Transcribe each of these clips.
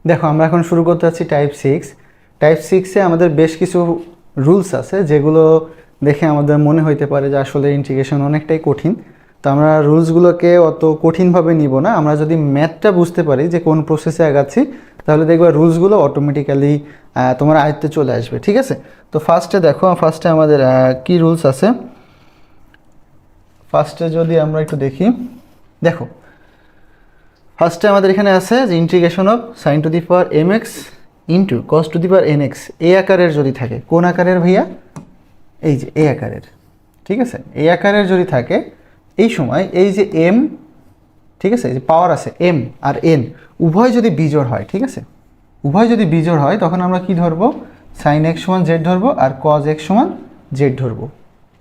দেখো আমরা এখন শুরু করতে যাচ্ছি টাইপ 6 আমাদের বেশ কিছু রুলস আছে যেগুলো দেখে আমাদের মনে হইতে পারে যে আসলে ইন্টিগ্রেশন অনেকটাই কঠিন। তো আমরা রুলসগুলোকে অত কঠিনভাবে নিব না। আমরা যদি ম্যাথটা বুঝতে পারি যে কোন প্রসেসে আগাচ্ছি, তাহলে দেখবে রুলসগুলো অটোমেটিক্যালি তোমার আয়ত্তে চলে আসবে। ঠিক আছে, তো ফার্স্টে আমাদের কি রুলস আছে। ফার্স্টে যদি আমরা একটু দেখি, দেখো ফার্স্টে আমাদের এখানে আছে যে integration of sine to the power M X into cos to the power N X এ আকারের যদি থাকে। কোন আকারের ভাইয়া? এই যে এ আকারের। ঠিক আছে, এ আকারের যদি থাকে এই সময় এই যে এম, ঠিক আছে, যে পাওয়ার আছে এম আর এন উভয় যদি বিজোড় হয়, ঠিক আছে, উভয় যদি বিজোড় হয় তখন আমরা কি ধরবো? সাইন এক্স সমান জেড ধরবো আর কজ এক্স সমান জেড ধরবো,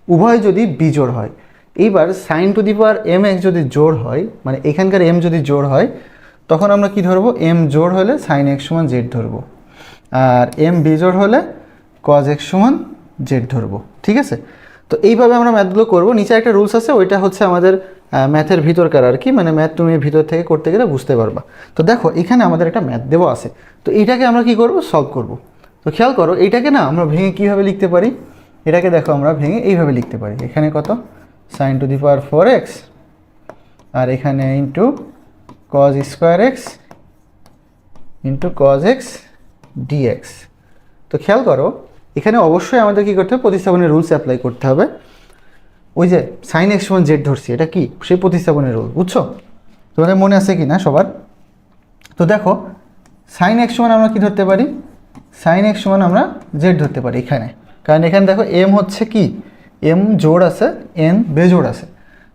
উভয় যদি বিজোড় হয়। এইবার sine to the power M x যদি জোড় হয়, মানে এখানকার এম যদি জোড় হয়, তখন আমরা কি ধরবো? এম জোড় হলে সাইন এক্স সমান জেড ধরবো, আর এম বিজোড় হলে কজ এক্স সমান জেড ধরবো। ঠিক আছে, তো এইভাবে আমরা ম্যাথগুলো করবো। নিচে একটা রুলস আছে, ওইটা হচ্ছে আমাদের ম্যাথের ভিতরকার আর কি, মানে ম্যাথ তুমি ভিতর থেকে করতে গেলে বুঝতে পারবা। তো দেখো এখানে আমাদের একটা ম্যাথ দেওয়া আছে, তো এইটাকে আমরা কি করব? সলভ করব। তো খেয়াল করো এইটাকে না আমরা ভেঙে কীভাবে লিখতে পারি। এটাকে দেখো আমরা ভেঙে এইভাবে লিখতে পারি। এখানে কত? Sign to the power 4x আর এখানে into cos square x into cos x dx. তো খেয়াল করো এখানে অবশ্যই আমাদের কী করতে হবে? প্রতিস্থাপনের রুলস অ্যাপ্লাই করতে হবে। ওই যে সাইন এক্স সমান জেড ধরছি, এটা কি? সেই প্রতিস্থাপনের রুল, বুঝছো? তোমাদের মনে আছে কি না সবার? তো দেখো সাইন এক্স সমান আমরা কি ধরতে পারি? সাইন এক্স সমান আমরা জেড ধরতে পারি এখানে, কারণ এখানে দেখো এম হচ্ছে কি? এম জোড় আছে, এন বেজোড় আছে।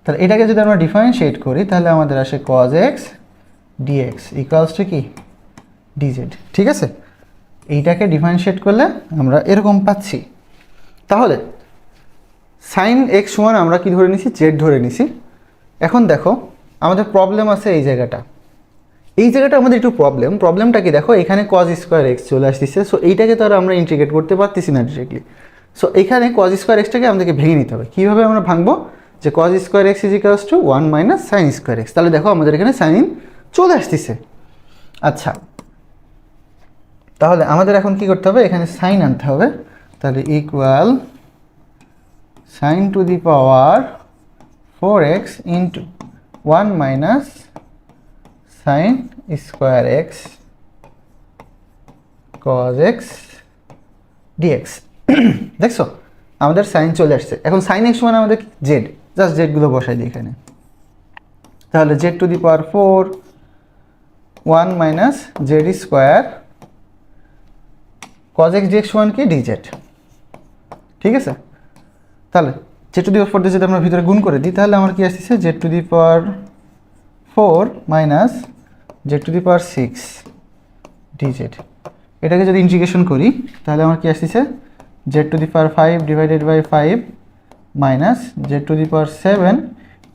তাহলে এটাকে যদি আমরা ডিফারেন্সিয়েট করি তাহলে আমাদের আসে cos x dx equals to কি? ডিজেড। ঠিক আছে, এইটাকে ডিফারেন্সিয়েট করলে আমরা এরকম পাচ্ছি। তাহলে সাইন এক্স সমান আমরা কি ধরে নিছি? জেড ধরে নিছি। এখন দেখো আমাদের প্রবলেম আছে এই জায়গাটা, এই জায়গাটা আমাদের একটু প্রবলেমটা কি? দেখো এখানে কজ স্কোয়ার এক্স চলে আসতেছে, সো এইটাকে তো আর আমরা ইন্টিগ্রেট করতে পারতেছি না ডিরেক্টলি। সো এখানে কজ স্কোয়ার এক্সটাকে আমাদেরকে ভেঙে নিতে হবে। কীভাবে আমরা ভাঙবো? যে cause square x is equals to 1 minus sine square x. তাহলে দেখো আমাদের এখানে সাইন চলে আসতেছে। আচ্ছা, তাহলে আমাদের এখন কি করতে হবে? এখানে সাইন আনতে হবে। তাহলে equal sine to the power 4x into 1 minus sine square x cos x dx. দেখছো আমাদের সাইন চলে আসছে। এখন সাইন এক্স মানে আমাদের জেড, জাস্ট জেডগুলো বসাই দিই এখানে। তাহলে z to the power 4 1 minus z square cos x dx সমান কি? ডিজেড। ঠিক আছে, তাহলে জেড টু দি পাওয়ার 4 দিয়ে যদি আমরা ভিতরে গুণ করে দিই তাহলে আমার কি আসছে? Z to the power 4 minus z to the power 6 dz. এটাকে যদি ইন্টিগ্রেশন করি তাহলে আমার কি আসছে? Z to the power 5 divided by 5 minus z to the power 7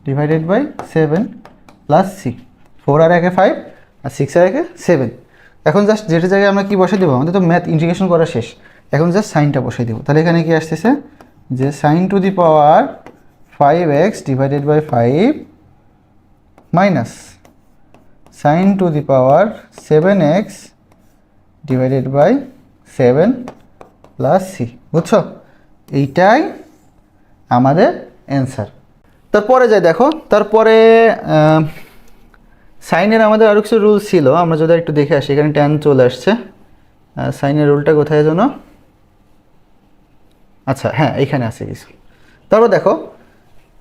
divided by 7 plus C. 4 আর একে 5 আর 6 আর একে 7। এখন জাস্ট যেটার জায়গায় আমরা কি বসাই দেবো? আমাদের তো ম্যাথ ইন্টিগ্রেশন করা শেষ, এখন জাস্ট সাইনটা বসাই দেবো। তাহলে এখানে কি আসতেছে? যে sine to the power 5x divided by 5 minus sine to the power 7x divided by 7 plus C. বুঝছো? এইটাই আমাদের অ্যান্সার। তারপরে যাই দেখো, তারপরে সাইনের আমাদের আরও কিছু রুল ছিল, আমরা যদি একটু দেখে আসি। এখানে ট্যান চলে আসছে, সাইনের রুলটা কোথায় যেন? আচ্ছা হ্যাঁ, এইখানে আছে কিছু। তারপর দেখো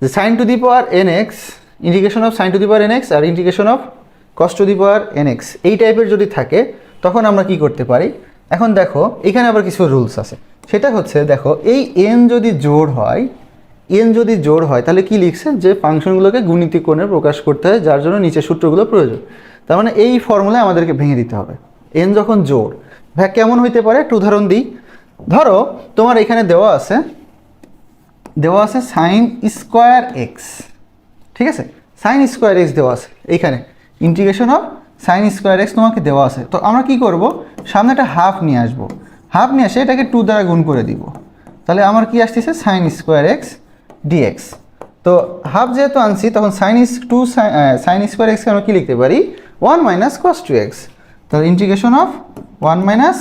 যে sine to the power N x, integration of sine to the power N x আর integration of cos to the power N x, এই টাইপের যদি থাকে তখন আমরা কি করতে পারি? এখন দেখো এখানে আবার কিছু রুলস আছে। সেটা হচ্ছে দেখো এই এন যদি জোড় হয়, তাহলে কি লিখছে? যে ফাংশনগুলোকে গুণিতিক কোণে প্রকাশ করতে হয়, যার জন্য নিচের সূত্রগুলো প্রয়োজন। তার মানে এই ফর্মুলায় আমাদেরকে ভেঙে দিতে হবে। এন যখন জোড়, ভাই কেমন হইতে পারে? একটু উদাহরণ দিই। ধরো তোমার এখানে দেওয়া আছে সাইন স্কোয়ার এক্স। ঠিক আছে, সাইন স্কোয়ার এক্স দেওয়া আছে এইখানে, integration of sign square x তোমাকে দেওয়া আছে। তো আমরা কি করব? সামনে একটা হাফ নিয়ে আসবো, হাফ নিয়ে এসে এটাকে 2 দ্বারা গুণ করে দিব। তাহলে আমার কি আসতেছে? Sine square x dx. তো হাফ যেহেতু আনছি তখন সাইন স্কোয়ার এক্সকে আমরা কি লিখতে পারি? 1 মাইনাস কস 2x। তাহলে integration of 1 minus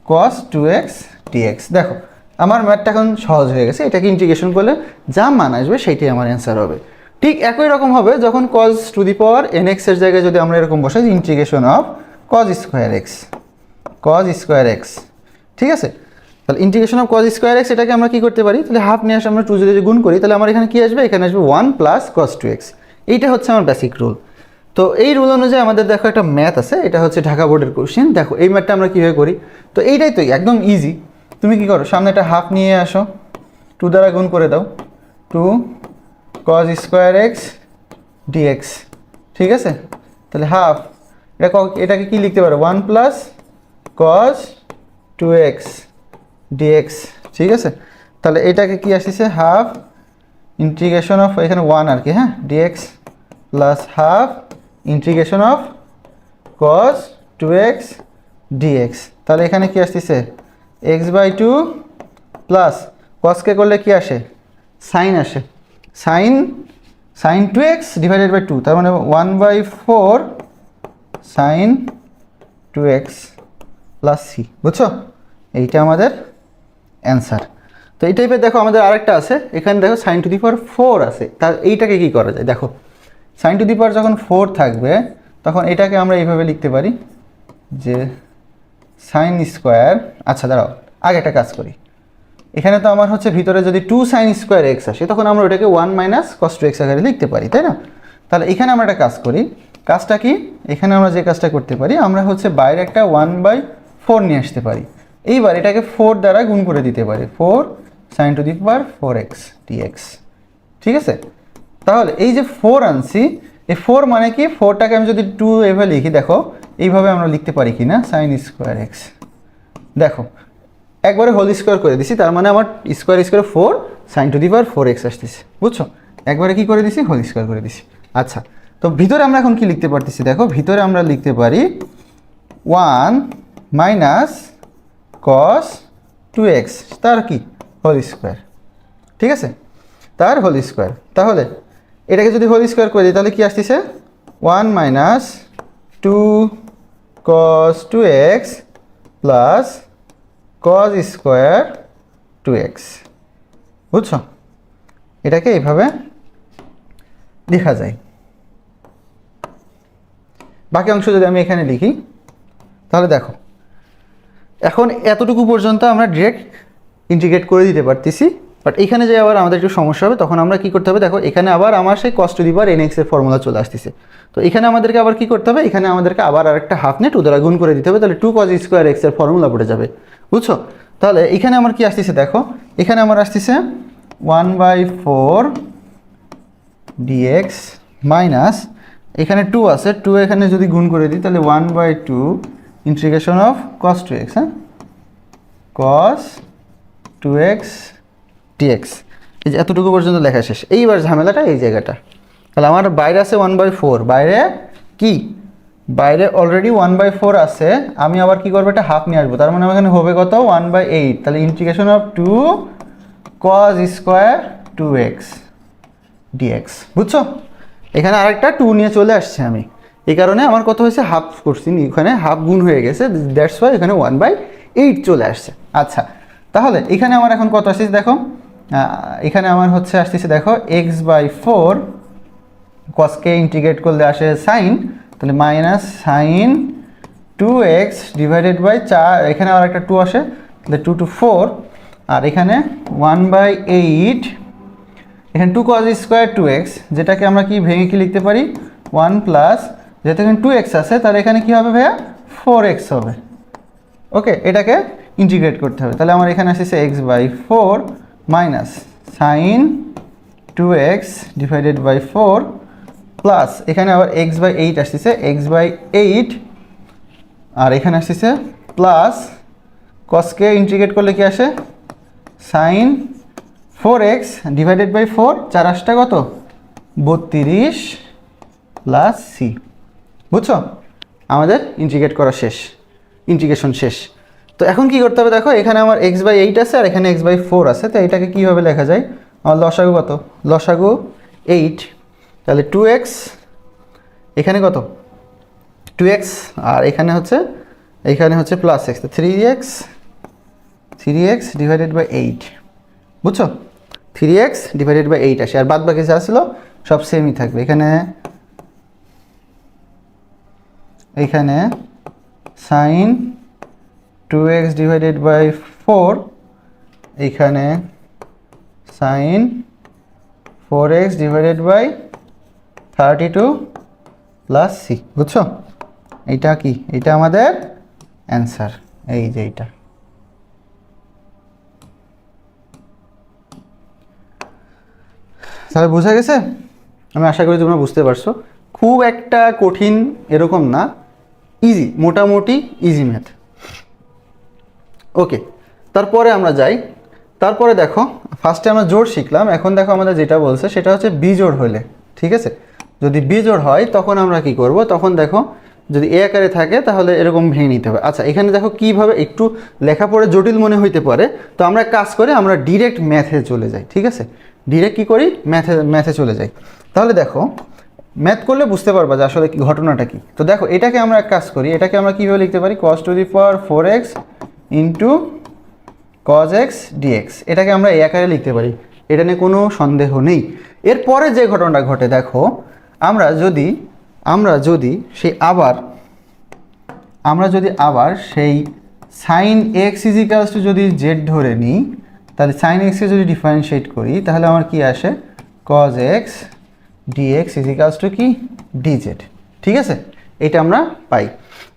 cos 2x dx। দেখো আমার ম্যাথটা এখন সহজ হয়ে গেছে, এটাকে ইন্টিগ্রেশন করলে যা মান আসবে সেইটাই আমার অ্যান্সার হবে। ঠিক একই রকম হবে যখন cos two the power nx এর জায়গায় যদি আমরা এরকম বসাই integration of cos square x, ঠিক আছে। তাহলে integration of cos square x এটাকে আমরা কি করতে পারি, তাহলে হাফ নিয়ে আসে আমরা 2 যদি গুণ করি তাহলে আমার এখানে কি আসবে, এখানে আসবে 1 প্লাস cos 2x। এইটা হচ্ছে আমার বেসিক রুল। তো এই রুল অনুযায়ী আমাদের দেখো একটা ম্যাথ আছে, এটা হচ্ছে ঢাকা বোর্ডের কোশ্চেন। দেখো এই ম্যাথটা আমরা কীভাবে করি, তো এইটাই তো একদম ইজি। তুমি কি করো, সামনে একটা হাফ নিয়ে আসো, 2 দ্বারা গুণ করে দাও, 2 cos স্কোয়ার x dx, ঠিক আছে। তাহলে হাফ এটাকে কি লিখতে পারো, 1 প্লাস cos 2x dx, ঠিক আছে। তাহলে এটাকে কি আসছে, হাফ ইন্টিগ্রেশন অফ এখানে 1 আর কি, হ্যাঁ, dx plus half integration of cos 2x dx। তাহলে এখানে কি আসতেছে, x/2 প্লাস cosকে করলে কি আসে, সাইন আসে, সাইন 2x ডিভাইডেড বাই 2, তার মানে 1/4 সাইন 2x প্লাস c। বুঝছো, এইটা আমাদের অ্যান্সার। তো এই টাইপের দেখো আমাদের আরেকটা আছে, এখানে দেখো সাইন টু দি পাওয়ার 4 আছে। তার এইটাকে কি করা যায়, দেখো সাইন টু দি পাওয়ার যখন 4 থাকবে তখন এটাকে আমরা এইভাবে লিখতে পারি যে সাইন স্কোয়ার, আচ্ছা দাঁড়াও আগে একটা কাজ করি, এখানে তো আমার হচ্ছে ভিতরে যদি 2 সাইন স্কোয়ার এক্স আসে তখন আমরা ওটাকে 1 মাইনাস cos 2x আকারে লিখতে পারি, তাই না। তাহলে এখানে আমরা একটা কাজ করি, কাজটা কি, এখানে আমরা যে কাজটা করতে পারি, আমরা হচ্ছে বাইরে একটা 1/4 নিয়ে আসতে পারি, এইবার এটাকে 4 দ্বারা গুণ করে দিতে পারি, 4 sine to the power 4x dx, ঠিক আছে। তাহলে এই যে 4 আনছি, এই 4 মানে কি, 4টাকে আমি যদি 2 এভাবে লিখি, দেখো এইভাবে আমরা লিখতে পারি কি না, সাইন স্কোয়ার এক্স, দেখো একবারে হোল স্কোয়ার করে দিছি, তার মানে আমার square 4 sine to the power 4x আসতেছে, বুঝছো, একবারে কি করে দিছি, হোল স্কোয়ার করে দিছি। আচ্ছা, তো ভিতরে আমরা এখন কি লিখতে পারতেছি, দেখো ভিতরে আমরা লিখতে পারি 1 মাইনাস cos 2x তার কি হোল স্কোয়ার, ঠিক আছে, তার হোল স্কোয়ার। তাহলে এটাকে যদি হোল স্কোয়ার করে দিই তাহলে কি আসতেছে, 1 minus 2 cos 2x plus cos square 2x, বুঝছো, এটাকে এইভাবে লেখা যায়। বাকি অংশ যদি আমি এখানে লিখি তাহলে দেখো এখন এতটুকু পর্যন্ত আমরা ডিরেক্ট ইন্টিগ্রেট করে দিতে পারতেছি, বাট এখানে যে আবার আমাদের একটু সমস্যা হবে, তখন আমরা কি করতে হবে, দেখো এখানে আবার আমার সেই cos two the power nx এর ফর্মুলা চলে আসতেছে। তো এখানে আমাদেরকে আবার কি করতে হবে, এখানে আমাদেরকে আবার আরেকটা হাফ নিয়ে 2 দ্বারা গুণ করে দিতে হবে, তাহলে 2 cos স্কোয়ার x এর ফর্মুলা পড়ে যাবে, বুঝছো। তাহলে এখানে আমার কি আসতেছে, দেখো এখানে আমার আসতেছে 1/4 dx মাইনাস এখানে 2 আছে, 2 এখানে যদি গুণ করে দিই তাহলে 1/2 ইন্টিগ্রেশন অফ cos 2x, হ্যাঁ, cos 2x dx। এই যে এতটুকু পর্যন্ত লেখা শেষ, এইবার ঝামেলাটা এই জায়গাটা। তাহলে আমার বাইরে আছে 1/4, বাইরে কি, বাইরে অলরেডি 1/4 আছে, আমি আবার কি করবো, একটা হাফ নিয়ে আসবো, তার মানে এখানে হবে কত, 1/8, তাহলে integration of 2 cos square 2x dx, বুঝছো। এখানে আরেকটা 2 নিয়ে চলে আসছে আমি, এই কারণে আমার কত হয়েছে, হাফ করছি, এখানে হাফ গুণ হয়ে গেছে, দ্যাটস ওয়াই এখানে 1/8 চলে আসছে। আচ্ছা, তাহলে এখানে আমার এখন কত আসছে, দেখো এখানে আমার হচ্ছে আসতেছে, দেখো x/4 cosকে ইন্টিগ্রেট করলে আসে সাইন, তাহলে minus sine 2x divided by 4, এখানে আর একটা 2 আসে, তাহলে 2 to 4, আর এখানে 1/8, এখানে 2 cos স্কোয়ার 2x, যেটাকে আমরা কি ভেঙে কি লিখতে পারি, 1 প্লাস, যেহেতু এখানে 2x আছে তাহলে এখানে কি হবে ভাইয়া, 4x হবে, ওকে, এটাকে ইন্টিগ্রেট করতে হবে। তাহলে আমার এখানে আসছে x/4 minus sine 2x divided by 4 plus এখানে আবার x/8 আসতেছে, x/8, আর এখানে আসতেছে প্লাস কসকে ইন্টিগ্রেট করলে কি আসে, সাইন 4x ডিভাইডেড বাই 4, 4 8 কত, 32 প্লাস c, বুঝছো, আমাদের ইন্টিগ্রেট করা শেষ, ইন্টিগ্রেশন শেষ। তো এখন কি করতে হবে, দেখো এখানে আমার x/8 আছে আর এখানে x/4 আছে, তো এটাকে কীভাবে লেখা যায়, আমার লসাগু কত, লসাগু 8, তাহলে 2x এখানে কত 2x, আর এখানে হচ্ছে প্লাস এক্স, তো 3x ডিভাইডেড বাই 8, বুঝছো? 3x ডিভাইডেড বাই 8 আসে, আর বাদ বাকি যা ছিল সব সেমই থাকবে। এখানে সাইন 2x ডিভাইডেড বাই 4, এখানে sine 4x divided by 32 plus C, বুঝছো? এইটা কি? এটা আমাদের অ্যান্সার, এই যে এইটা। তাহলে বোঝা গেছে? আমি আশা করি তোমরা বুঝতে পারছো। খুব একটা কঠিন এরকম না, ইজি, মোটামুটি ইজি ম্যাথ। ওকে, তারপরে আমরা যাই। তারপরে দেখো, ফার্স্টে আমরা জোড় শিখলাম, এখন দেখো আমাদের যেটা বলছে সেটা হচ্ছে বিজোড় হলে, ঠিক আছে? যদি বিজোড় হয় তখন আমরা কি করব? তখন দেখো যদি এ আকারে থাকে তাহলে এরকম ভেঙে নিতে হবে। আচ্ছা, এখানে দেখো কীভাবে, একটু লেখাপড়ে জটিল মনে হইতে পারে, তো আমরা কাজ করে আমরা ডিরেক্ট ম্যাথে চলে যাই, ঠিক আছে? ডিরেক্ট কী করি? ম্যাথে চলে যাই। তাহলে দেখো ম্যাথ করলে বুঝতে পারবা যে আসলে ঘটনাটা কি। তো দেখো এটাকে আমরা এক কাজ করি, এটাকে আমরা কীভাবে লিখতে পারি? cos two the power 4x into cos x dx, এটাকে আমরা এই আকারে লিখতে পারি, এটা নিয়ে কোনো সন্দেহ নেই। এরপরে যে ঘটনাটা ঘটে দেখো, আমরা যদি আবার সেই সাইন এক্স ইজিক্যালস টু যদি জেড ধরে নিই, তাহলে সাইন এক্সকে যদি ডিফারেন্সিয়েট করি তাহলে আমার কি আসে? cos x dx equals to কি? dz, ঠিক আছে? এটা আমরা পাই।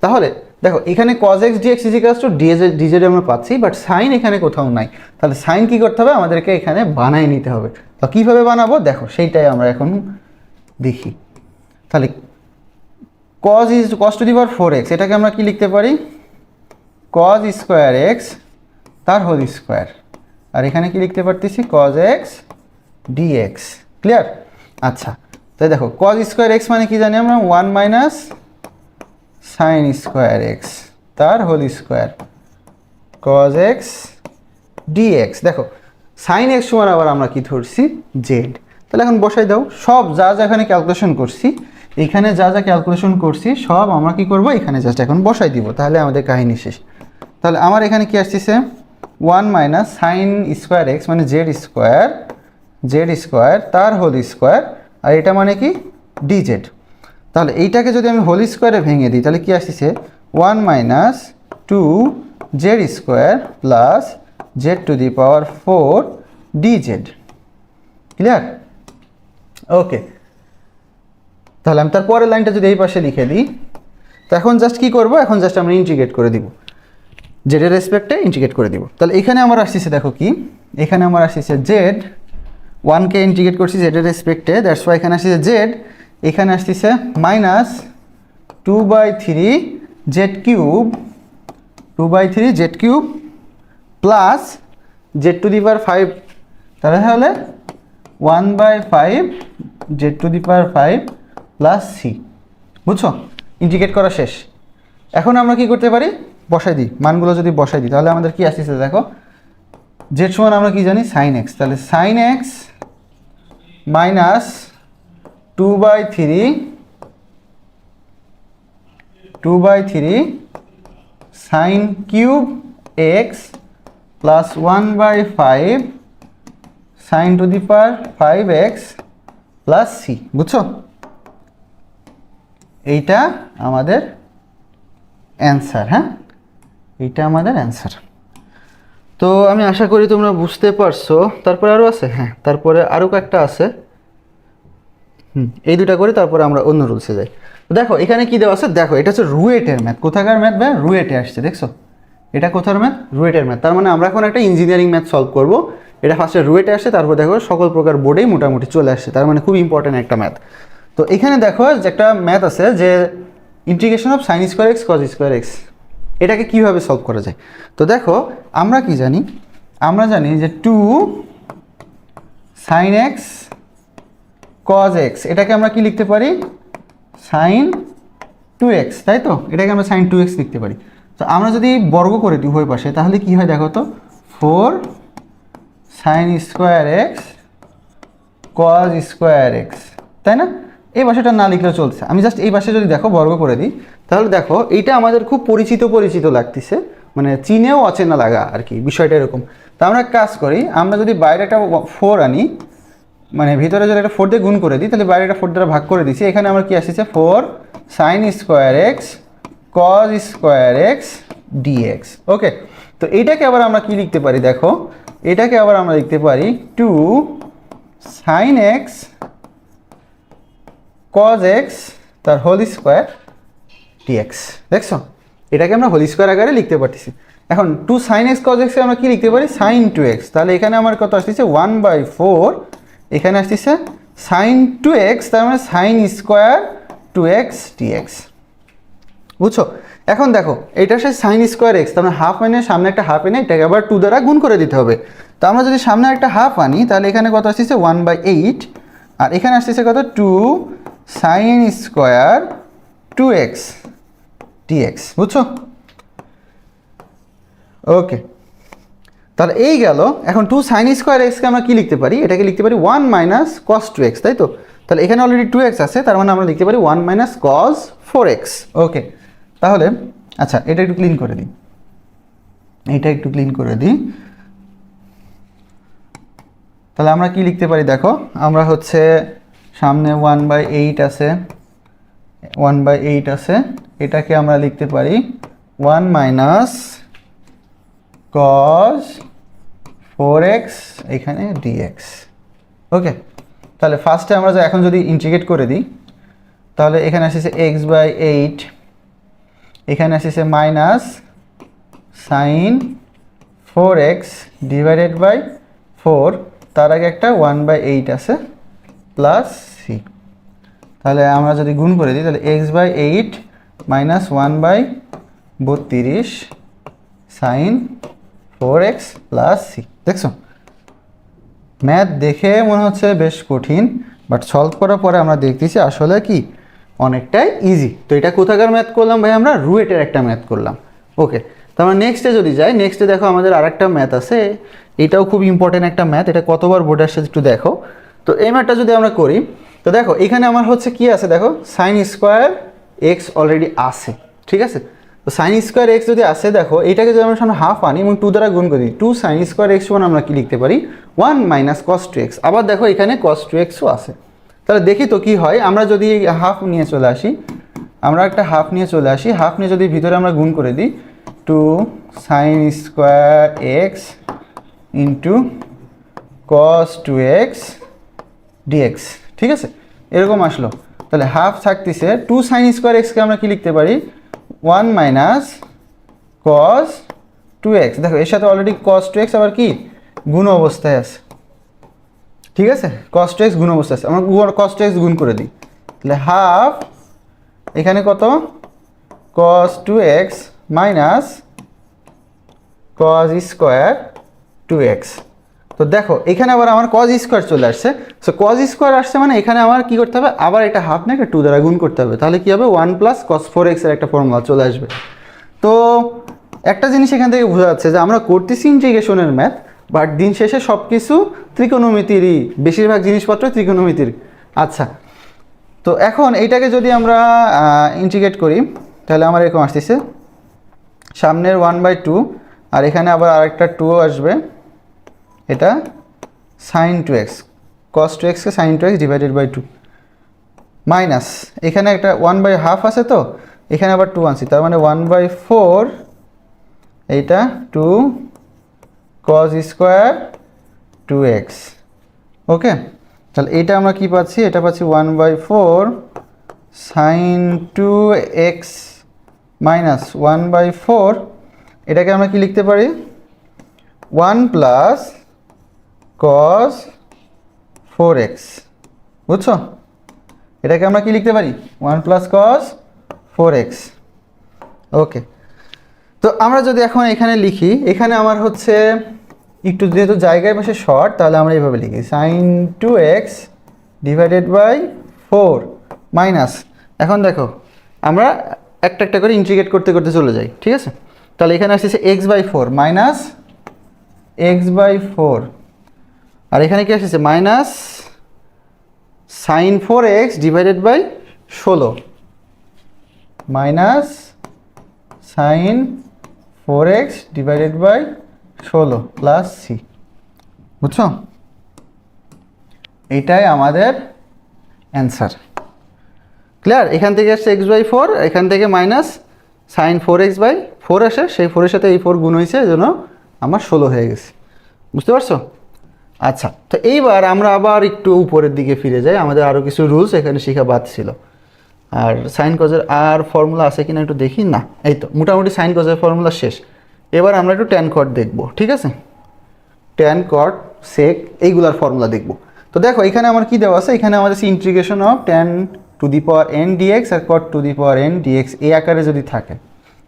তাহলে দেখো এখানে cos x dx equals to dz আমরা পাচ্ছি, বাট সাইন এখানে কোথাও নাই। তাহলে সাইন কি করতে হবে? আমাদেরকে এখানে বানায় নিতে হবে। তো কীভাবে বানাবো দেখো, সেইটাই আমরা এখন দেখি। তাহলে cos two the power 4x, এটাকে আমরা কি লিখতে পারি? cos স্কোয়ার x তার হোল স্কোয়ার, আর এখানে কি লিখতে পারতেছি? cos x dx, clear? আচ্ছা, তাই দেখো cos স্কোয়ার x মানে কি জানি আমরা? 1 মাইনাস সাইন স্কোয়ার x তার whole square, cos x dx। দেখো সাইন x সমান আবার আমরা কি ধরছি? z। তাহলে এখন বসাই দাও, সব যা এখানে ক্যালকুলেশন করছি, এখানে যা ক্যালকুলেশন করছি সব আমরা কি করব? এখানে জাস্ট এখন বসাই দিব, তাহলে আমাদের কাহিনী শেষ। তাহলে আমার এখানে কি আসতেছে? 1 মাইনাস সাইন স্কোয়ার x মানে জেড স্কোয়ার তার হোল স্কোয়ার, আর এটা মানে কি? dz। তাহলে এইটাকে যদি আমি হোল স্কোয়ারে ভেঙে দিই তাহলে কি আসতেছে? 1 minus 2 Z square plus Z to the power 4 dz, clear? Okay, তাহলে আমি তারপরের লাইনটা যদি এই পাশে লিখে দিই, তো এখন জাস্ট কী করবো? এখন জাস্ট আমরা ইন্টিগ্রেট করে দিব, জেডের রেসপেক্টে ইন্টিগ্রেট করে দিব। তাহলে এখানে আমার আসতেছে, দেখো কি, এখানে আমার আসতেছে জেড, 1কে ইন্টিগ্রেট করছি জেডের রেসপেক্টে, দ্যাটস ওয়াই এখানে আসতেছে জেড, এখানে আসতেছে minus 2/3 Z cube plus Z to the power 5, তাহলে 1/5 Z to the power 5 plus C, বুঝছো? ইন্টিগ্রেট করা শেষ। এখন আমরা কি করতে পারি? বসাই দিই, মানগুলো যদি বসাই দিই তাহলে আমাদের কি আসতেছে দেখো, জেড সমান আমরা কি জানি? সাইন এক্স, তাহলে sine x minus 2/3 sine cube x plus 1/5 sine to the power 5x plus C, বুঝছো? এইটা আমাদের অ্যান্সার। হ্যাঁ, এইটা আমাদের অ্যান্সার। তো আমি আশা করি তোমরা বুঝতে পারছো। তারপরে আরও আছে, হ্যাঁ, তারপরে আরও কয়েকটা আছে। এই দুটা করে তারপরে আমরা অন্য রুলসে যাই। দেখো এখানে কি দেওয়া আছে, দেখো এটা হচ্ছে রুয়েটের ম্যাথ। কোথাকার ম্যাথ ভাই? রুয়েটে আসছে, দেখছো? এটা কোথার ম্যাথ? রুয়েটের ম্যাথ। তার মানে আমরা এখন একটা ইঞ্জিনিয়ারিং ম্যাথ সলভ করব। এটা ফার্স্টে রুয়েটে আসছে, তারপর দেখো সকল প্রকার বোর্ডেই মোটামুটি চলে আসছে, তার মানে খুব ইম্পর্টেন্ট একটা ম্যাথ। তো এখানে দেখো যে একটা ম্যাথ আছে যে integration of sign square x cos square x, এটাকে কীভাবে সলভ করা যায়। তো দেখো আমরা কি জানি, আমরা জানি যে 2 সাইন এক্স কজ এক্স, এটাকে আমরা কি লিখতে পারি? সাইন 2x, তাই তো? এটাকে আমরা সাইন 2x লিখতে পারি। তো আমরা যদি বর্গ করে দিই উভয় পাশে তাহলে কি হয় দেখো তো, 4 sine square x cos square x, তাই না? এই পাশেটা না লিখলেও চলছে, আমি জাস্ট এই পাশে যদি দেখো বর্গ করে দিই তাহলে দেখো এইটা আমাদের খুব পরিচিত পরিচিত লাগতেছে, মানে চিনেও অচেনা লাগা আর কি, বিষয়টা এরকম। তা আমরা এক কাজ করি, আমরা যদি বাইরে একটা 4 আনি, মানে ভিতরে যদি একটা 4 দিয়ে গুণ করে দিই, তাহলে বাইরে একটা 4 দ্বারা ভাগ করে দিচ্ছি। এখানে আমার কি আসছে 4 sine square x cos square x DX. Okay, তো এইটাকে আবার আমরা কি লিখতে পারি দেখো, এটাকে আবার আমরা লিখতে পারি 2 সাইন এক্স কজ এক্স তার হোল স্কোয়ার ডিএক্স। দেখছো, এটাকে আমরা হোল স্কোয়ার আকারে লিখতে পারতেছি। এখন 2 সাইন এক্স কজ এক্সকে আমরা কি লিখতে পারি, সাইন 2x। তাহলে এখানে আমার কত আসতেছে 1/4, এখানে আসতেছে সাইন 2x, তার মানে সাইন স্কোয়ার 2x ডিএক্স। বুঝছো? এখন দেখো এটা সে সাইন স্কোয়ার এক্স, তার মানে হাফ এনে সামনে একটা হাফ এনে এটাকে আবার 2 দ্বারা গুণ করে দিতে হবে। তো আমরা যদি সামনে একটা হাফ আনি, তাহলে এখানে কত আসতেছে 1/8, আর এখানে আসতেছে কত 2 সাইন স্কোয়ার 2x ডিএক্স। বুঝছো? ওকে, তাহলে এই গেল। এখন 2 সাইন স্কোয়ার এক্সকে আমরা কি লিখতে পারি, এটাকে লিখতে পারি 1 মাইনাস কস 2x, তাই তো? তাহলে এখানে অলরেডি 2x আছে, তার মানে আমরা লিখতে পারি 1 মাইনাস কস 4x। ওকে, তাহলে আচ্ছা এটা একটু ক্লিন করে দিই, এইটা একটু ক্লিন করে দিই। তাহলে আমরা কি লিখতে পারি দেখো, আমরা হচ্ছে সামনে 1/8 আছে, 1/8 আছে, এটাকে আমরা লিখতে পারি 1 মাইনাস cos 4x এখানে dx। ওকে, তাহলে ফার্স্টে আমরা এখন যদি ইন্টিগ্রেট করে দিই, তাহলে এখানে আসছে x/8, এখানে আসছে minus sine 4x divided by 4, তার আগে একটা 1/8 আছে প্লাস সি। তাহলে আমরা যদি গুণ করে দিই, তাহলে x/8 minus 1/32 sine 4x plus C. দেখছো, ম্যাথ দেখে মনে হচ্ছে বেশ কঠিন, বাট সলভ করার পরে আমরা দেখতেছি আসলে কি অনেকটাই ইজি। তো এটা কোথাকার ম্যাথ করলাম ভাই, আমরা রুয়েটের একটা ম্যাথ করলাম। ওকে, তো আমরা নেক্সটে যদি যাই, নেক্সটে দেখো আমাদের আরেকটা ম্যাথ আছে, এটাও খুব ইম্পর্টেন্ট একটা ম্যাথ, এটা কতবার বোর্ডে আসছে একটু দেখো। তো এই ম্যাথটা যদি আমরা করি, তো দেখো এখানে আমার হচ্ছে কি আছে দেখো, সাইন স্কোয়ার এক্স অলরেডি আছে, ঠিক আছে? তো সাইন স্কোয়ার এক্স যদি আসে, দেখো এইটাকে যদি আমরা সামনে হাফ আনি এবং 2 দ্বারা গুণ করি, 2 সাইন স্কোয়ার এক্স ওয়ান আমরা কি লিখতে পারি 1 মাইনাস কস 2x। আবার দেখো এখানে কস 2xও আছে। তাহলে দেখি তো কি হয়, আমরা যদি হাফ নিয়ে চলে আসি, আমরা একটা হাফ নিয়ে চলে আসি, হাফ নিয়ে যদি ভিতরে আমরা গুণ করে দিই 2 sine square x into cos 2x dx, ঠিক আছে? এরকম আসলো। তাহলে হাফ থাকতেছে 2 সাইন স্কোয়ার এক্সকে আমরা কি লিখতে পারি 1 মাইনাস কস 2x। দেখো এর সাথে অলরেডি কস 2x আবার কি গুণ অবস্থায় আছে, ঠিক আছে? কস 2x গুণ অবস্থায় আছে, আমরা কস 2x গুণ করে দিই, তাহলে হাফ এখানে কত কস 2x minus cos square 2x। তো দেখো এখানে আবার আমার কজ স্কোয়ার চলে আসছে। সো কজ স্কোয়ার আসছে মানে এখানে আমার কি করতে হবে, আবার এটা হাফ না একটা 2 দ্বারা গুণ করতে হবে, তাহলে কি হবে 1 প্লাস কস 4x এর একটা ফর্মুলা চলে আসবে। তো একটা জিনিস এখান থেকে বোঝা যাচ্ছে যে আমরা করতেছি ইন্টিগ্রেশনের ম্যাথ, বাট দিন শেষে সব কিছু ত্রিকোণমিতিরই, বেশিরভাগ জিনিসপত্র ত্রিকোণমিতির। আচ্ছা, তো এখন এইটাকে যদি আমরা ইন্টিগ্রেট করি, তাহলে আমার এরকম আসতেছে সামনের 1/2, আর এখানে আবার আরেকটা 2 আসবে, এটা সাইন 2x কস 2xকে sine 2x divided by 2 minus এখানে একটা 1/2 আছে, তো এখানে আবার 2 আনছি, তার মানে 1/4 এইটা 2 কস স্কোয়ার 2x। ওকে, তাহলে এটা আমরা কি পাচ্ছি, এটা পাচ্ছি 1/4 সাইন 2x মাইনাস 1/4, এটাকে আমরা কি লিখতে পারি 1 প্লাস cos 4x। বুঝছো, এটাকে আমরা কি লিখতে পারি 1 প্লাস cos 4x। ওকে, তো আমরা যদি এখন এখানে লিখি, এখানে আমার হচ্ছে একটু যেহেতু জায়গায় বসে শর্ট, তাহলে আমরা এইভাবে লিখি sign 2x divided by 4 minus, এখন দেখো আমরা একটা একটা করে ইন্টিগ্রেট করতে করতে চলে যাই, ঠিক আছে? তাহলে এখানে আসছে x/4 মাইনাস x/4, আর এখানে কি আসছে minus sine 4x divided by 16। Minus sine 4x divided by 16 plus C. বুঝছো? এইটাই আমাদের অ্যান্সার। ক্লিয়ার? এখান থেকে আসছে x/4, এখান থেকে মাইনাস সাইন 4x/4 আসে, সেই 4 এর সাথে এই 4 গুণ হয়েছে, এই জন্য আমার 16 হয়ে গেছে। বুঝতে পারছো? আচ্ছা, তো এইবার আমরা আবার একটু উপরের দিকে ফিরে যাই, আমাদের আরও কিছু রুলস এখানে শেখা বাদ ছিল। আর সাইন কজের আর ফর্মুলা আছে কিনা একটু দেখি। না, এই তো মোটামুটি সাইন কজের ফর্মুলা শেষ। এবার আমরা একটু ট্যান কট দেখব, ঠিক আছে? ট্যান কট সেক এইগুলার ফর্মুলা দেখব। তো দেখো এখানে আমার কি দেওয়া আছে, এখানে আমাদের integration of tan to the power n dx আর cot to the power n dx এই আকারে যদি থাকে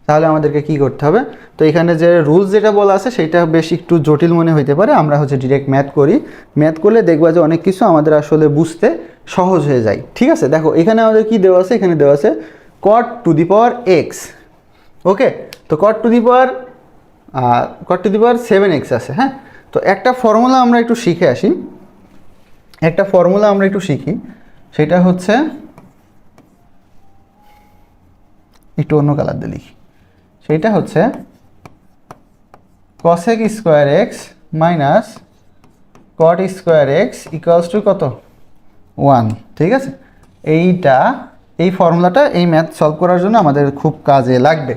তাহলে আমাদেরকে কি করতে হবে। তো এখানে যে রুলস যেটা বলা আছে সেটা বেশ একটু জটিল মনে হইতে পারে, আমরা হচ্ছে ডিরেক্ট ম্যাথ করি, ম্যাথ করলে দেখবা যে অনেক কিছু আমাদের আসলে বুঝতে সহজ হয়ে যায়। ঠিক আছে, দেখো এখানে আমাদের কি দেওয়া আছে, এখানে দেওয়া আছে কট টু দি পাওয়ার x। ওকে, তো কট টু দি পাওয়ার 7x আছে। হ্যাঁ, তো একটা ফর্মুলা আমরা একটু শিখে আসি, একটা ফর্মুলা আমরা একটু শিখি, সেটা হচ্ছে একটু অন্য কালার দিয়ে লিখি, সেইটা হচ্ছে cosec square x minus caught square x equals to কত? 1। ঠিক আছে, এই ফর্মুলাটা এই ম্যাথ সলভ করার জন্য আমাদের খুব কাজে লাগবে।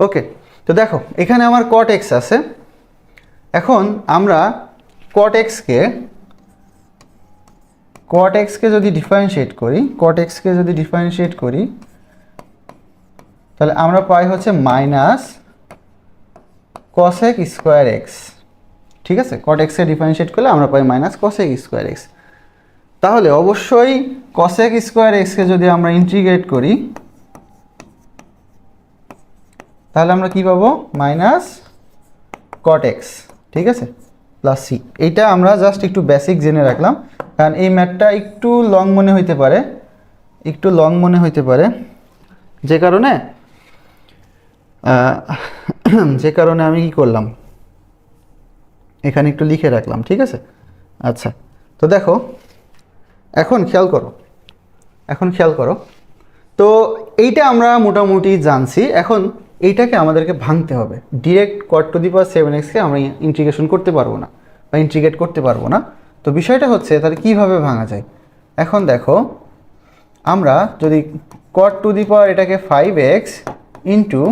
ওকে, তো দেখো এখানে আমার কট এক্স আছে। এখন আমরা কট এক্সকে যদি ডিফারেন্সিয়েট করি, তাহলে আমরা পাই হচ্ছে মাইনাস cosec স্কোয়ার এক্স। ঠিক আছে, কট এক্সকে ডিফারেন্সিয়েট করলে আমরা পাই মাইনাস cosec স্কোয়ার এক্স। তাহলে অবশ্যই cosec স্কোয়ার এক্সকে যদি আমরা ইন্টিগ্রেট করি তাহলে আমরা কি পাবো? Minus cot x. ঠিক আছে, প্লাস সি। এইটা আমরা জাস্ট একটু বেসিক জেনে রাখলাম, কারণ এই ম্যাথটা একটু লং মনে হইতে পারে, যে কারণে আমি কি করলাম, এখানে একটু লিখে রাখলাম। ঠিক আছে, আচ্ছা, তো দেখো এখন খেয়াল করো, তো এইটা আমরা মোটামুটি জানছি। এখন এইটাকে আমাদেরকে ভাঙতে হবে। ডিরেক্ট কট টু দি পাওয়ার 7xকে আমরা ইন্টিগ্রেশন করতে পারবো না বা ইন্টিগ্রেট করতে পারবো না। তো বিষয়টা হচ্ছে তাহলে কীভাবে ভাঙা যায়। এখন দেখো আমরা যদি কট টু দি পাওয়ার এটাকে 5x into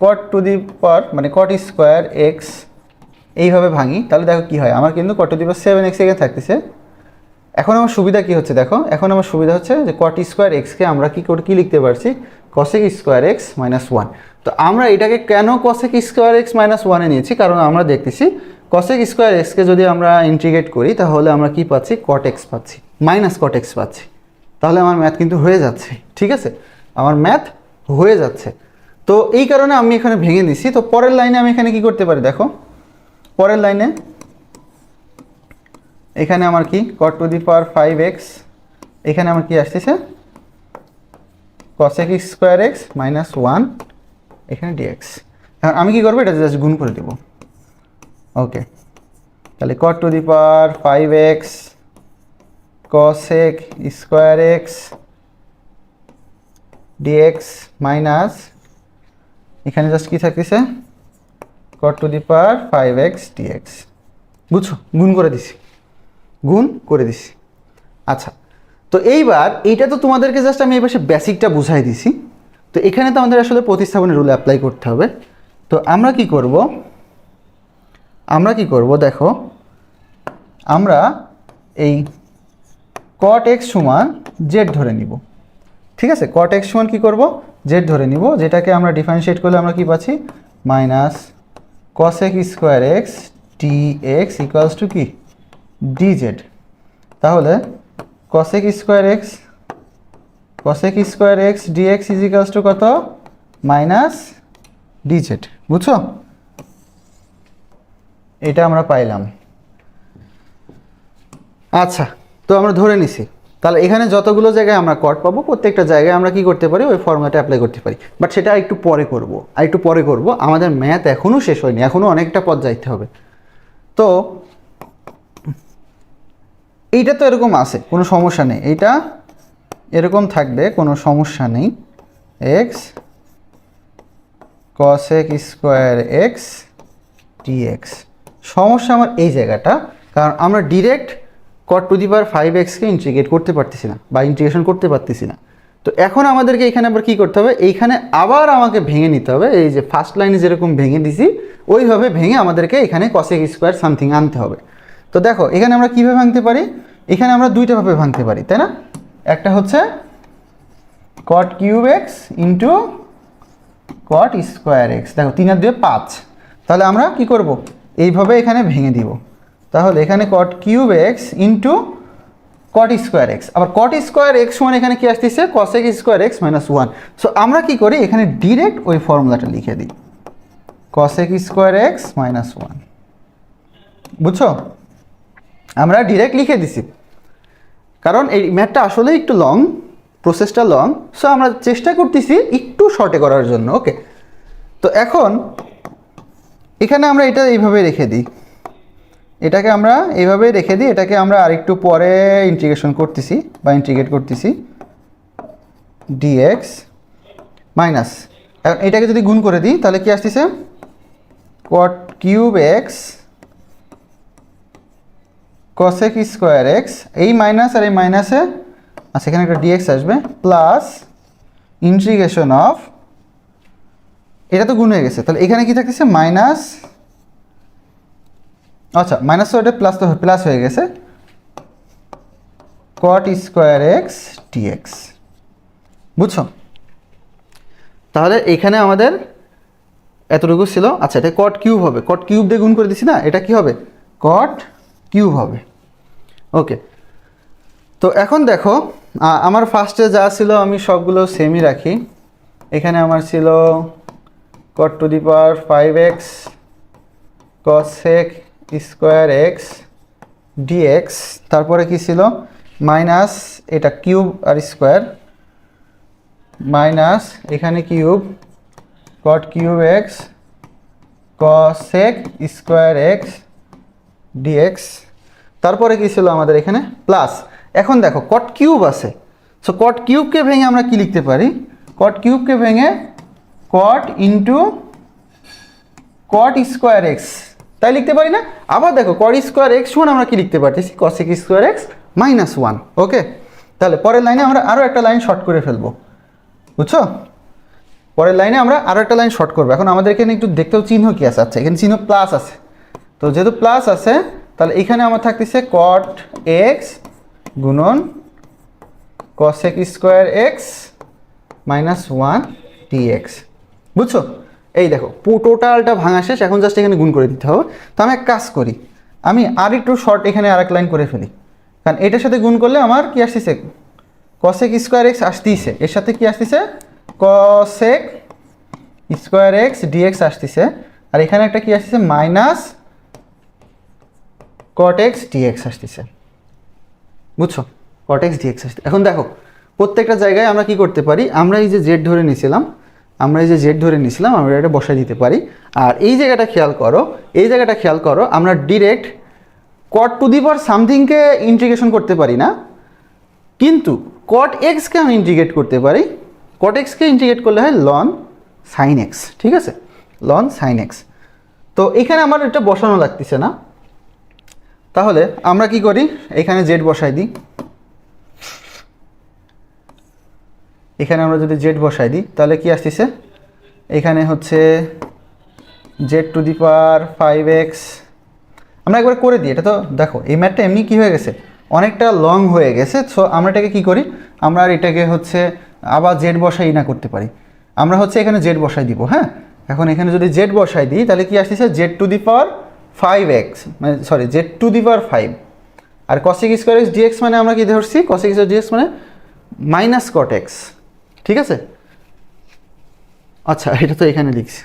cot to the পাওয়ার মানে কট স্কোয়ার এক্স এইভাবে ভাঙি, তাহলে দেখো কি হয়। আমার কিন্তু কট টু দি পাওয়ার 7x এখানে থাকতেছে। এখন আমার সুবিধা কি হচ্ছে, দেখো এখন আমার সুবিধা হচ্ছে যে কট স্কোয়ার এক্সকে আমরা কি লিখতে পারছি, cosec স্কোয়ার এক্স মাইনাস 1। তো আমরা এটাকে কেন cosec স্কোয়ার এক্স মাইনাস 1-এ নিয়েছি, কারণ আমরা দেখতেছি cosec স্কোয়ার এক্সকে যদি আমরা ইন্টিগ্রেট করি তাহলে আমরা কি পাচ্ছি, cot x পাচ্ছি, মাইনাস cot x পাচ্ছি। তাহলে আমার ম্যাথ কিন্তু হয়ে যাচ্ছে। ঠিক আছে, আমার ম্যাথ হয়ে যাচ্ছে। তো এই কারণে আমি এখানে ভেঙে দিছি। তো পরের লাইনে আমি এখানে কি করতে পারি, দেখো পরের লাইনে এখানে আমার কি cot to the power 5x, এখানে আমার কি আসতেছে cosec স্কোয়ার এক্স মাইনাস 1 এখানে dx। এখন আমি কি করবো, এটা জাস্ট গুণ করে দেব। ওকে, তাহলে cot to the power 5x cosec square x dx minus এখানে জাস্ট কি থাকতেছে cot to the power 5x dx। বুঝছো, গুণ করে দিছি। আচ্ছা, তো এইবার এইটা তো তোমাদেরকে জাস্ট আমি এই পাশে বেসিকটা বুঝাই দিছি। তো এখানে তো আমাদের আসলে প্রতিস্থাপনের রুল অ্যাপ্লাই করতে হবে। তো আমরা কি করব, দেখো আমরা এই cot x সমান z ধরে নিব। ঠিক আছে, cot x সমান কি করব, z ধরে নিব, যেটাকে আমরা ডিফারেন্সিয়েট করলে আমরা কি পাচ্ছি, minus cosec square x dx equals to কি dz। তাহলে cosec square x dx is equals to কত, মাইনাস dz। বুঝছো, এটা আমরা পাইলাম। আচ্ছা, তো আমরা ধরে নিছি, তাহলে এখানে যতগুলো জায়গায় আমরা কট পাবো প্রত্যেকটা জায়গায় আমরা কি করতে পারি, ওই ফর্মুলাটা অ্যাপ্লাই করতে পারি। বাট সেটা একটু পরে করব, আমাদের ম্যাথ এখনও শেষ হয়নি, এখনও অনেকটা পথ যাইতে হবে। তো এইটা তো এরকম আছে, কোনো সমস্যা নেই, এইটা এরকম থাকবে, কোনো সমস্যা নেই। X cosec square x DX. সমস্যা আমার এই জায়গাটা, কারণ আমরা direct cot to the power 5x-কে ইন্টিগ্রেট করতে পারতেছি না বা ইন্টিগ্রেশন করতে পারতেছি না। তো এখন আমাদেরকে এখানে আবার কী করতে হবে, এইখানে আবার আমাকে ভেঙে নিতে হবে। এই যে ফার্স্ট লাইনে যেরকম ভেঙে দিছি ওইভাবে ভেঙে আমাদেরকে এখানে cosec স্কোয়ার সামথিং আনতে হবে। তো দেখো এখানে আমরা কীভাবে ভাঙতে পারি, এখানে আমরা দুইটাভাবে ভাঙতে পারি, তাই না? একটা হচ্ছে cot cube x into cot square x. দেখো 3 আর 2 5, তাহলে আমরা কি করব, এইভাবে এখানে ভেঙে দিব। তাহলে এখানে cot cube x into cot square x, আবার cot স্কোয়ার এক্স ওয়ান এখানে কি আসতেছে cosec square x minus one. So আমরা কি করি, এখানে ডিরেক্ট ওই ফর্মুলাটা লিখে দিই, cosec square x minus one. বুঝছো, আমরা ডিরেক্ট লিখে দিছি, কারণ এই ম্যাথটা আসলে একটু লং, প্রসেসটা লং। সো আমরা চেষ্টা করতেছি একটু শর্টে করার জন্য। ওকে, তো এখন এখানে আমরা এটা এইভাবে রেখে দিই, এটাকে আমরা এইভাবে রেখে দিই, এটাকে আমরা আরেকটু পরে ইন্টিগ্রেশন করতেছি বা ইন্টিগ্রেট করতেছি ডিএক্স মাইনাস, এখন এটাকে যদি গুণ করে দিই তাহলে কি আসতেছে cot cube x cosec square x, এই মাইনাস আর এই মাইনাসে আচ্ছা এখানে একটা ডিএক্স আসবে, প্লাস ইন্টিগ্রেশন অফ, এটা তো গুণ হয়ে গেছে, তাহলে এখানে কি থাকতেছে মাইনাস, আচ্ছা মাইনাস তো এটা প্লাস, তো প্লাস হয়ে গেছে cot স্কোয়ার এক্স ডিএক্স। বুঝছো, তাহলে এখানে আমাদের এতটুকু ছিল। আচ্ছা এটা cot কিউব হবে, cot কিউব দিয়ে গুণ করে দিছি না, এটা কি হবে cot কিউব হবে। ওকে, তো এখন দেখো আমার ফার্স্টে যা ছিল আমি সবগুলো সেমই রাখি। এখানে আমার ছিল cot to the power 5x cosec square x dx, তারপরে কি ছিল মাইনাস এটা কিউব আর স্কোয়ার মাইনাস এখানে cube cot cube x cosec square x dx, তারপরে কি ছিল আমাদের এখানে প্লাস। এখন দেখো cot কিউব আছে, সো cot কিউবকে ভেঙে আমরা কি লিখতে পারি, cot কিউবকে ভেঙে cot into cot square x, তাই লিখতে পারি না? আবার দেখো cot স্কোয়ার এক্স ওয়ান আমরা কি লিখতে পারতেছি cosec square x minus one. Okay, তাহলে পরের লাইনে আমরা আরও একটা লাইন শর্ট করে ফেলবো। বুঝছো, পরের লাইনে আমরা আরও একটা লাইন শর্ট করবো। এখন আমাদের এখানে একটু দেখতেও চিহ্ন কি আছে, আচ্ছা এখানে চিহ্ন প্লাস আছে, তো যেহেতু প্লাস আছে তাহলে এখানে আমার থাকতেছে cot এক্স গুণন cosec square x minus one dx. বুঝছো, এই দেখো টোটালটা ভাঙা শেষ, এখন জাস্ট এখানে গুণ করে দিতে হবে। তো আমি এক কাজ করি, আমি আর একটু শর্ট এখানে আর এক লাইন করে ফেলি, কারণ এটার সাথে গুণ করলে আমার কি আসতেছে cosec স্কোয়ার এক্স আসতেছে, এর সাথে কি আসতেছে cosec স্কোয়ার এক্স ডিএক্স আসতেছে, আর এখানে একটা কি আসতেছে মাইনাস cot x dx আসতেছে। বুঝছো, cot x dx আসছে। এখন দেখো প্রত্যেকটা জায়গায় আমরা কি করতে পারি, আমরা এই যে জেড ধরে নিয়েছিলাম, আমরা এটা বসাই দিতে পারি। আর এই জায়গাটা খেয়াল করো, আমরা direct cot to the power সামথিংকে ইন্টিগ্রেশন করতে পারি না, কিন্তু cot x-কে আমি ইন্টিগ্রেট করতে পারি। cot x-কে ইন্টিগ্রেট করলে হয় ln sin x, ঠিক আছে, ln sin x। তো এখানে আমার এটা বসানো লাগতেছে না, তাহলে আমরা কি করি, এখানে জেড বসাই দিই, এখানে আমরা যদি জেড বসাই দিই তাহলে কি আসতেছে, এখানে হচ্ছে Z to the power 5x। আমরা একবার করে দিই, এটা তো দেখো এই ম্যাথটা এমনি কি হয়ে গেছে, অনেকটা লং হয়ে গেছে। সো আমরা এটাকে কি করি, আমরা আর এটাকে হচ্ছে আবার জেড বসাই না করতে পারি, আমরা হচ্ছে এখানে জেড বসাই দিব। হ্যাঁ, এখন এখানে যদি জেড বসাই দিই তাহলে কি আসতেছে Z to the power 5x, মানে sorry z to the power 5, আর cosec স্কোয়ার এক্স ডিএক্স মানে আমরা কি ধরছি cosec স্কোয়ার ডিএক্স মানে মাইনাস cot x, ঠিক আছে। আচ্ছা এটা তো এখানে লিখছি,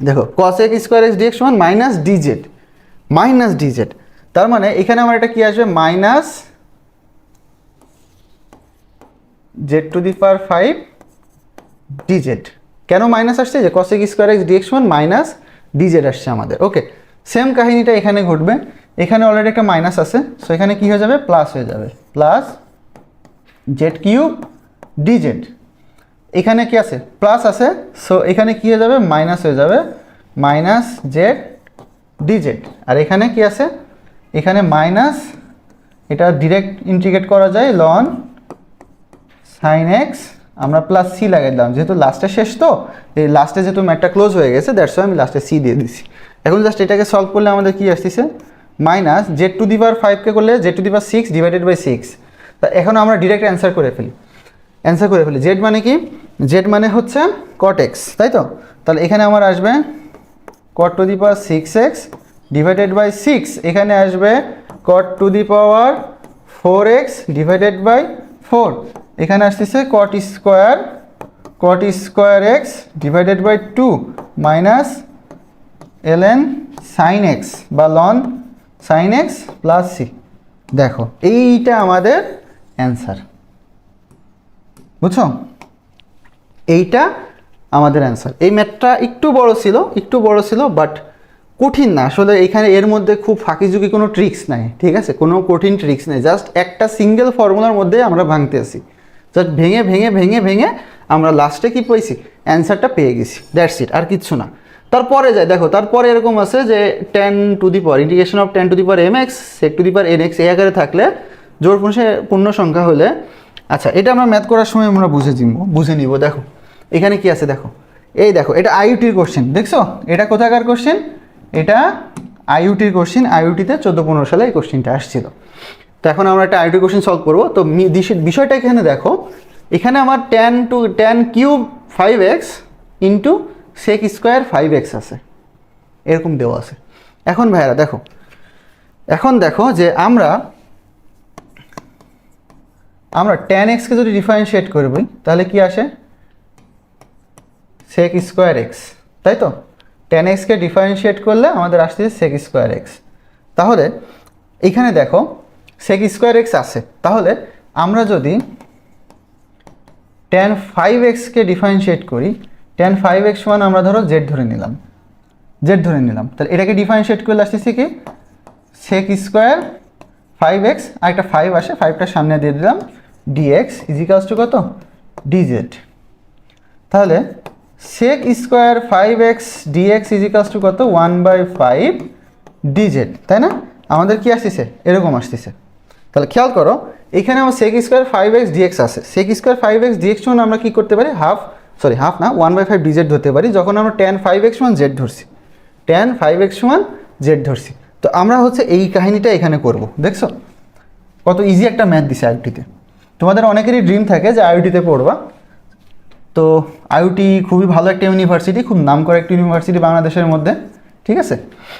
দেখো cosec স্কোয়ার এক্স ডিএক্স সমান মাইনাস ডিজেড, তার মানে এখানে আমার এটা কি আসবে minus z to the power 5 DZ. কেন মাইনাস আসছে, যে cosec স্কোয়ার এক্স ডিএক্স সমান মাইনাস ডিজেড আসছে আমাদের। ওকে, সেম কাহিনীটা এখানে ঘটবে, এখানে অলরেডি একটা মাইনাস আছে, সো এখানে কি হয়ে যাবে প্লাস হয়ে যাবে, প্লাস জেড কিউব ডিজেড। এখানে কি আছে প্লাস আছে, সো এখানে কি হয়ে যাবে মাইনাস হয়ে যাবে, মাইনাস জেড ডিজেড। আর এখানে কি আছে, এখানে মাইনাস, এটা ডিরেক্ট ইন্টিগ্রেট করা যায় লন সাইন এক্স, আমরা প্লাস সি লাগাই দিলাম যেহেতু লাস্টে শেষ, তো এই লাস্টে যেহেতু ম্যাথটা ক্লোজ হয়ে গেছে দ্যাটস ওয়াই আমি লাস্টে সি দিয়ে দিছি। এখন জাস্ট এটাকে সলভ করলে আমাদের কি আসতেছে, minus z to the power 5কে করলে z to the power 6 divided by 6। তা এখন আমরা ডিরেক্ট অ্যান্সার করে ফেলি, জেড মানে কি, জেড মানে হচ্ছে কট এক্স, তাই তো। তাহলে এখানে আমার আসবে cot to the power 6x divided by 6, এখানে আসবে cot to the power 4x divided by 4, এখানে আসতেছে cot square X divided by 2 minus ln sine X বা লন সাইন এক্স প্লাস সি। দেখো এইটা আমাদের অ্যান্সার, বুঝছো, এইটা আমাদের অ্যান্সার। এই ম্যাথটা একটু বড় ছিল বাট কঠিন না আসলে, এখানে এর মধ্যে খুব ফাঁকিঝুঁকি কোনো ট্রিক্স নাই, ঠিক আছে, কোনো কঠিন ট্রিক্স নেই, জাস্ট একটা সিঙ্গেল ফর্মুলার মধ্যে আমরা ভাঙতে আসি, জাস্ট ভেঙে আমরা লাস্টে কি পেয়েছি, অ্যান্সারটা পেয়ে গেছি, দ্যাটস ইট, আর কিচ্ছু না। তারপরে যাই দেখো, তারপরে এরকম আছে যে 10 two the power integration of 10 two the power mx sec two the power nx এই আকারে থাকলে জোড় পূর্ণ সংখ্যা হলে, আচ্ছা এটা আমরা ম্যাথ করার সময় আমরা বুঝে নিব। দেখো এখানে কি আছে, দেখো এই দেখো এটা আইইউটির কোশ্চেন, দেখছো এটা কোথাকার কোশ্চেন, এটা আইইউটির কোশ্চেন, আইইউটিতে 14-15 সালে এই কোশ্চেনটা আসছিল। তো এখন আমরা একটা আইইউটি কোশ্চেন সলভ করবো। তো বিষয়টা এখানে দেখো, এখানে আমার tan cube 5x into sec square 5x আছে, এরকম দেওয়া আছে। এখন ভাইয়ারা দেখো যে আমরা tan x কে যদি ডিফারেন্সিয়েট করব তাহলে কি আসে, সেক স্কোয়ার এক্স, তাই তো। tan x কে ডিফারেন্সিয়েট করলে আমাদের আসতেছে সেক স্কোয়ার এক্স। তাহলে এখানে দেখো সেক স্কোয়ার এক্স আছে, তাহলে আমরা যদি tan 5x কে ডিফারেন্সিয়েট করি, tan 5x সমান আমরা ধরো জেড ধরে নিলাম, তাহলে এটাকে ডিফারেন্সিয়েট করলে আসতেছে কি সেক স্কোয়ার 5x, আর একটা 5 আসে, 5টা সামনে দিয়ে দিলাম, dx ইজিক্যালস টু কত dz। তাহলে sec square 5x dx equals to কত 1/5 dz, তাই না। আমাদের কি আসতেছে, এরকম আসতেছে। তাহলে খেয়াল করো এখানে আমার সেক স্কোয়ার 5x dx আছে, সেক স্কোয়ার 5x dx সমান আমরা কি করতে পারি, হাফ না 1/5 dz ধরতে পারি, যখন আমরা tan 5x সমান z ধরছি, tan 5x সমান z ধরছি। তো আমরা হচ্ছে এই কাহিনীটা এখানে করব, দেখছো কত ইজি একটা ম্যাথ দিছে আইইউটিতে। তোমাদের অনেকেরই ড্রিম থাকে যে আইইউটিতে পড়বা, তো আইইউটি খুবই ভালো একটা ইউনিভার্সিটি, খুব নামকরা একটা ইউনিভার্সিটি বাংলাদেশের মধ্যে, ঠিক আছে।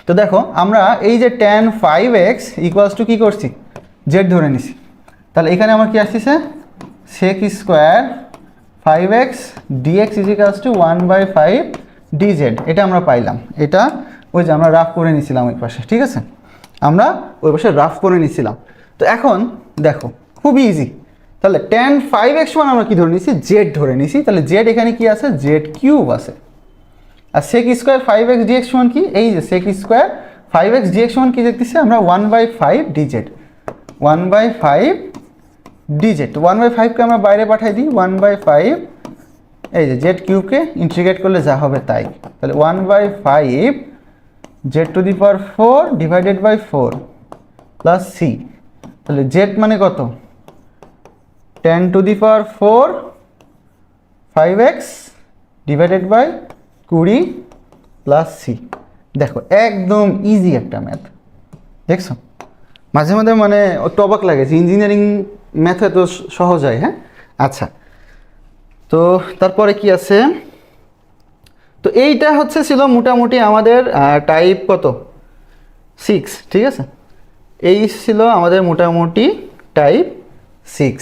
তো দেখো আমরা এই যে tan 5x ইকুয়ালস টু কী করছি, জেড ধরে নিছি, তাহলে এখানে আমার কি আসতেছে sec square 5x dx equals to 1/5 dz, এটা আমরা পাইলাম। এটা ওই যে আমরা রাফ করে নিছিলাম ওই পাশে, ঠিক আছে, আমরা ওই পাশে রাফ করে নিছিলাম। তো এখন দেখো খুবই ইজি, তাহলে tan 5x সমান আমরা কি ধরে নিছি, জেড ধরে নিছি, তাহলে জেড এখানে কি আছে, জেড কিউব আছে। আর সেক স্কোয়ার 5x dx সমান কি, এই যে সেক স্কোয়ার 5x dx সমান কি দেখতেছি আমরা 1/5 dz, 1/5 dz, 1/5কে আমরা বাইরে পাঠাই দিই, 1/5 এই যে জেড কিউবকে ইন্টিগ্রেট করলে যা হবে তাই, তাহলে 1/5 Z to the power 4 divided by 4 plus C. তাহলে জেড মানে কত, tan to the power 4 5x divided by 20 plus C. দেখো একদম ইজি একটা ম্যাথ, দেখছো মাঝে মাঝে মানে একটু অবাক লাগে যে ইঞ্জিনিয়ারিং ম্যাথ এত সহজ হয়। হ্যাঁ আচ্ছা, তো তারপরে কি আছে, তো এইটা হচ্ছে ছিল মোটামুটি আমাদের টাইপ কত 6, ঠিক আছে, এই ছিল আমাদের মোটামুটি টাইপ 6।